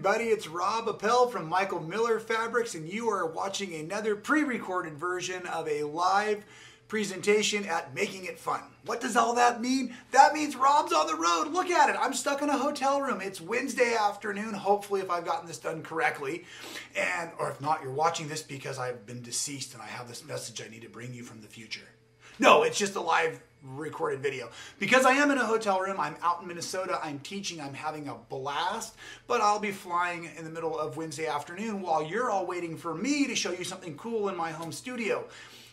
everybody, it's Rob Appell from Michael Miller Fabrics, and you are watching another pre-recorded version of a live presentation at Making It Fun. What does all that mean? That means Rob's on the road. Look at it. I'm stuck in a hotel room. It's Wednesday afternoon, hopefully, if I've gotten this done correctly. Or if not, you're watching this because I've been deceased and I have this message I need to bring you from the future. No, it's just a live recorded video. Because I am in a hotel room, I'm out in Minnesota, I'm teaching, I'm having a blast, but I'll be flying in the middle of Wednesday afternoon while you're all waiting for me to show you something cool in my home studio.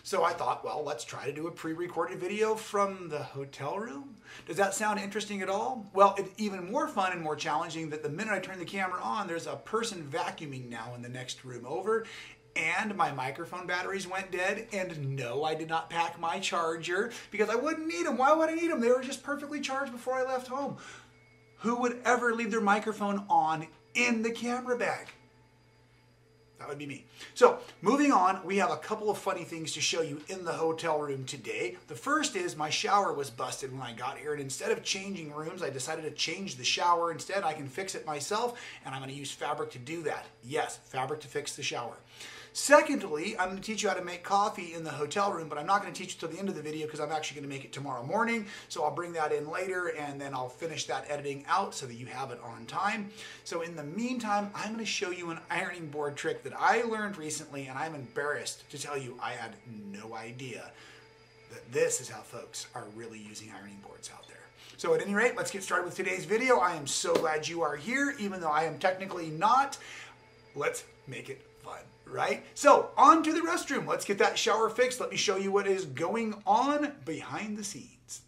So I thought, well, let's try to do a pre-recorded video from the hotel room. Does that sound interesting at all? Well, it's even more fun and more challenging that the minute I turn the camera on, there's a person vacuuming now in the next room over, and my microphone batteries went dead, and no, I did not pack my charger because I wouldn't need them. Why would I need them? They were just perfectly charged before I left home. Who would ever leave their microphone on in the camera bag? That would be me. So, moving on, we have a couple of funny things to show you in the hotel room today. The first is my shower was busted when I got here, and instead of changing rooms, I decided to change the shower. Instead, I can fix it myself, and I'm going to use fabric to do that. Yes, fabric to fix the shower. Secondly, I'm going to teach you how to make coffee in the hotel room, but I'm not going to teach you till the end of the video because I'm actually going to make it tomorrow morning. So I'll bring that in later and then I'll finish that editing out so that you have it on time. So in the meantime, I'm going to show you an ironing board trick that I learned recently, and I'm embarrassed to tell you I had no idea that this is how folks are really using ironing boards out there. So at any rate, let's get started with today's video. I am so glad you are here, even though I am technically not. Let's make it fun. Right? So, on to the restroom. Let's get that shower fixed. Let me show you what is going on behind the scenes.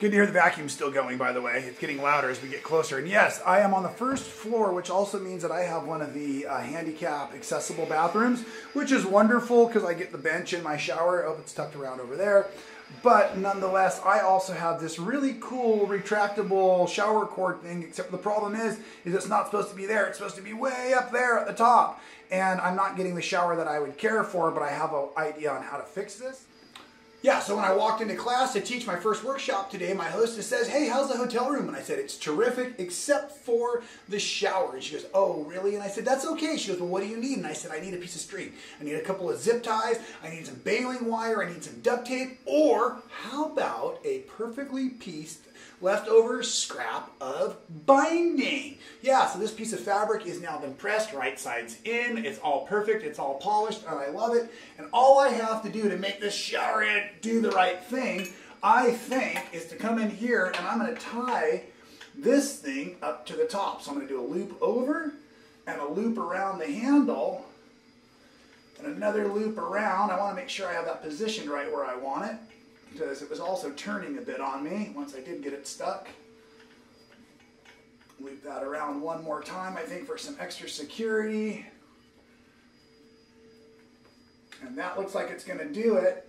Good to hear the vacuum still going, by the way. It's getting louder as we get closer. And yes, I am on the first floor, which also means that I have one of the handicap accessible bathrooms, which is wonderful because I get the bench in my shower. Oh, it's tucked around over there. But nonetheless, I also have this really cool retractable shower cord thing, except the problem is it's not supposed to be there. It's supposed to be way up there at the top. And I'm not getting the shower that I would care for, but I have an idea on how to fix this. Yeah, so when I walked into class to teach my first workshop today, my hostess says, "Hey, how's the hotel room?" And I said, "It's terrific, except for the shower." And she goes, "Oh, really?" And I said, "That's okay." She goes, "Well, what do you need?" And I said, "I need a piece of string. I need a couple of zip ties. I need some baling wire. I need some duct tape. Or how about a perfectly pieced leftover scrap of binding?" Yeah, so this piece of fabric is now been pressed right sides in. It's all perfect. It's all polished, and I love it. And all I have to do to make this shower head do the right thing, I think, is to come in here and I'm going to tie this thing up to the top. So I'm going to do a loop over and a loop around the handle and another loop around. I want to make sure I have that positioned right where I want it, because it was also turning a bit on me once I did get it stuck. Loop that around one more time, I think, for some extra security. And that looks like it's going to do it.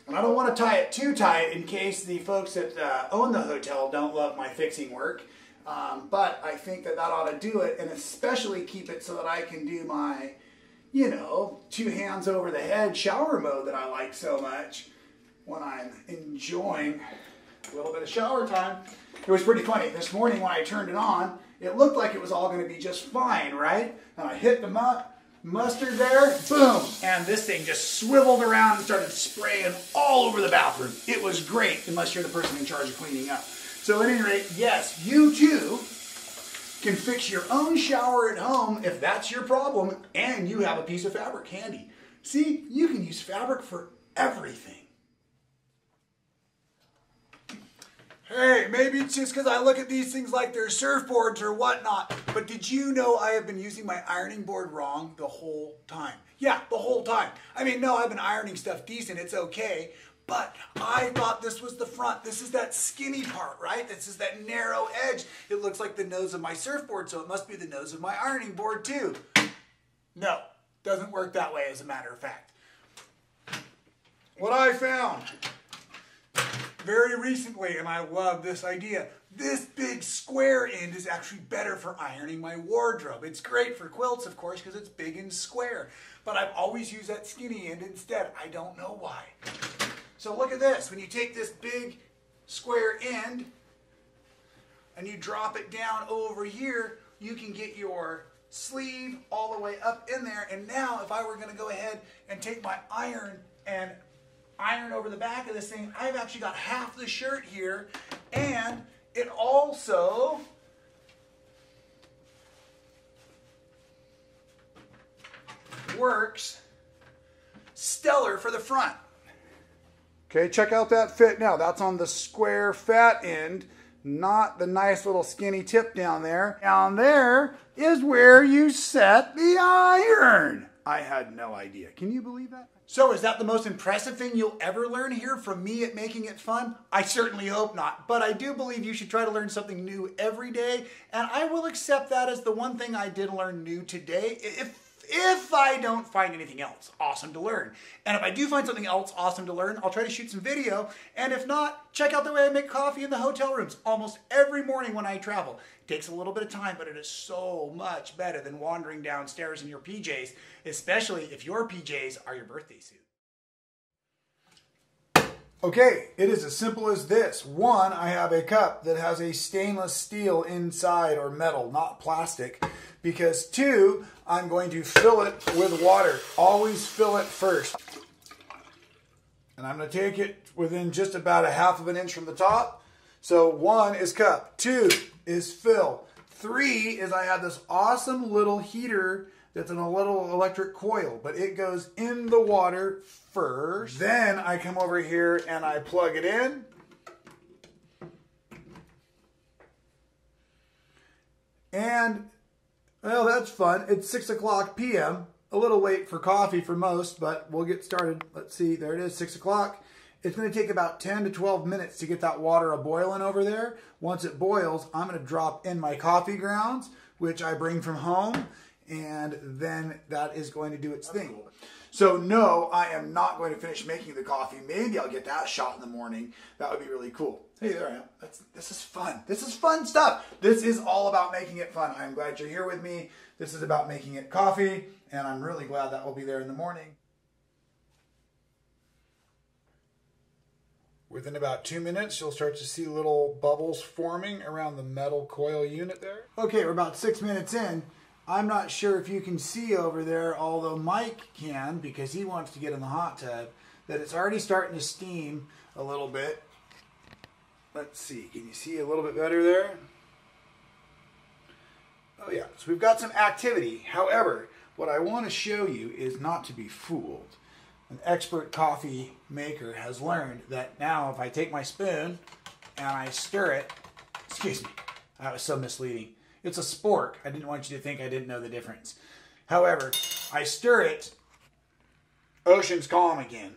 And I don't want to tie it too tight in case the folks that own the hotel don't love my fixing work. But I think that that ought to do it, and especially keep it so that I can do my, you know, two hands over the head shower mode that I like so much when I'm enjoying a little bit of shower time. It was pretty funny. This morning when I turned it on, it looked like it was all going to be just fine, right? And I hit the mustard there, boom, and this thing just swiveled around and started spraying all over the bathroom. It was great, unless you're the person in charge of cleaning up. So at any rate, yes, you too can fix your own shower at home if that's your problem and you have a piece of fabric handy. See, you can use fabric for everything. Hey, maybe it's just because I look at these things like they're surfboards or whatnot, but did you know I have been using my ironing board wrong the whole time? Yeah, the whole time. I mean, no, I've been ironing stuff decent, it's okay, but I thought this was the front. This is that skinny part, right? This is that narrow edge. It looks like the nose of my surfboard, so it must be the nose of my ironing board too. No, doesn't work that way, as a matter of fact. What I found very recently, and I love this idea, this big square end is actually better for ironing my wardrobe. It's great for quilts, of course, because it's big and square, but I've always used that skinny end instead. I don't know why. So look at this. When you take this big square end and you drop it down over here, you can get your sleeve all the way up in there. And now if I were going to go ahead and take my iron and iron over the back of this thing, I've actually got half the shirt here, and it also works stellar for the front. Okay, check out that fit now. That's on the square fat end, not the nice little skinny tip down there. Down there is where you set the iron. I had no idea. Can you believe that? So is that the most impressive thing you'll ever learn here from me at Making It Fun? I certainly hope not, but I do believe you should try to learn something new every day, and I will accept that as the one thing I did learn new today, if I don't find anything else awesome to learn. And if I do find something else awesome to learn, I'll try to shoot some video. And if not, check out the way I make coffee in the hotel rooms almost every morning when I travel. It takes a little bit of time, but it is so much better than wandering downstairs in your PJs, especially if your PJs are your birthday suit. Okay, it is as simple as this. One, I have a cup that has a stainless steel inside, or metal, not plastic. Because two, I'm going to fill it with water. Always fill it first. And I'm going to take it within just about a half of an inch from the top. So one is cup, two is fill. Three is I have this awesome little heater that's in a little electric coil, but it goes in the water first. Then I come over here and I plug it in. And, well, that's fun. It's 6 o'clock p.m. A little late for coffee for most, but we'll get started. Let's see, there it is, 6 o'clock. It's going to take about 10 to 12 minutes to get that water a-boiling over there. Once it boils, I'm going to drop in my coffee grounds, which I bring from home, and then that is going to do its thing. So no, I am not going to finish making the coffee. Maybe I'll get that shot in the morning. That would be really cool. Hey, there I am. This is fun. This is fun stuff. This is all about making it fun. I'm glad you're here with me. This is about making it coffee, and I'm really glad that will be there in the morning. Within about 2 minutes, you'll start to see little bubbles forming around the metal coil unit there. Okay, we're about 6 minutes in. I'm not sure if you can see over there, although Mike can because he wants to get in the hot tub, that it's already starting to steam a little bit. Let's see, can you see a little bit better there? Oh yeah, so we've got some activity. However, what I want to show you is not to be fooled. An expert coffee maker has learned that now if I take my spoon and I stir it, excuse me, that was so misleading. It's a spork. I didn't want you to think I didn't know the difference. However, I stir it, ocean's calm again.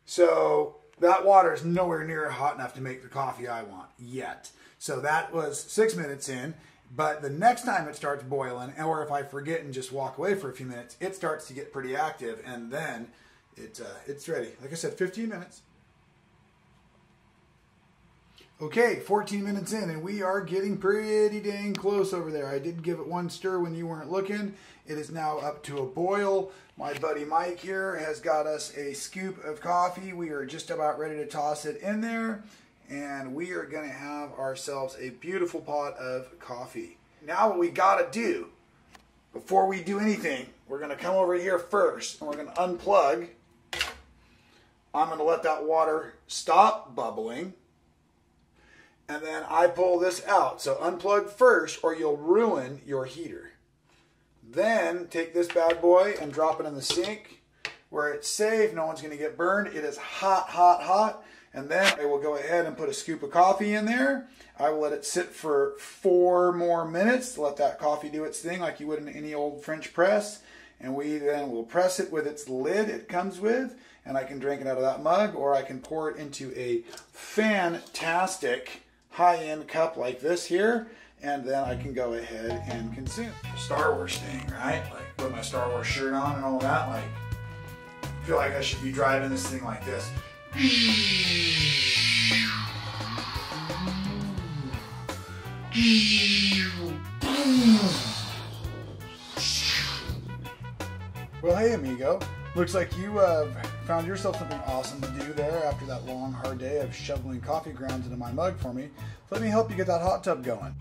So that water is nowhere near hot enough to make the coffee I want yet. So that was 6 minutes in. But the next time it starts boiling, or if I forget and just walk away for a few minutes, it starts to get pretty active, and then it's ready. Like I said, 15 minutes. Okay, 14 minutes in, and we are getting pretty dang close over there. I did give it one stir when you weren't looking. It is now up to a boil. My buddy Mike here has got us a scoop of coffee. We are just about ready to toss it in there, and we are going to have ourselves a beautiful pot of coffee. Now what we got to do, before we do anything, we're going to come over here first, and we're going to unplug. I'm going to let that water stop bubbling. And then I pull this out. So unplug first or you'll ruin your heater. Then take this bad boy and drop it in the sink where it's safe. No one's going to get burned. It is hot, hot, hot. And then I will go ahead and put a scoop of coffee in there. I will let it sit for 4 more minutes to let that coffee do its thing like you would in any old French press. And we then will press it with its lid it comes with. And I can drink it out of that mug, or I can pour it into a fantastic high-end cup like this here, and then I can go ahead and consume. Star Wars thing, right? Like put my Star Wars shirt on and all that. Like, I feel like I should be driving this thing like this. Well, hey amigo, looks like you found yourself something awesome to do there after that long, hard day of shoveling coffee grounds into my mug for me, let me help you get that hot tub going.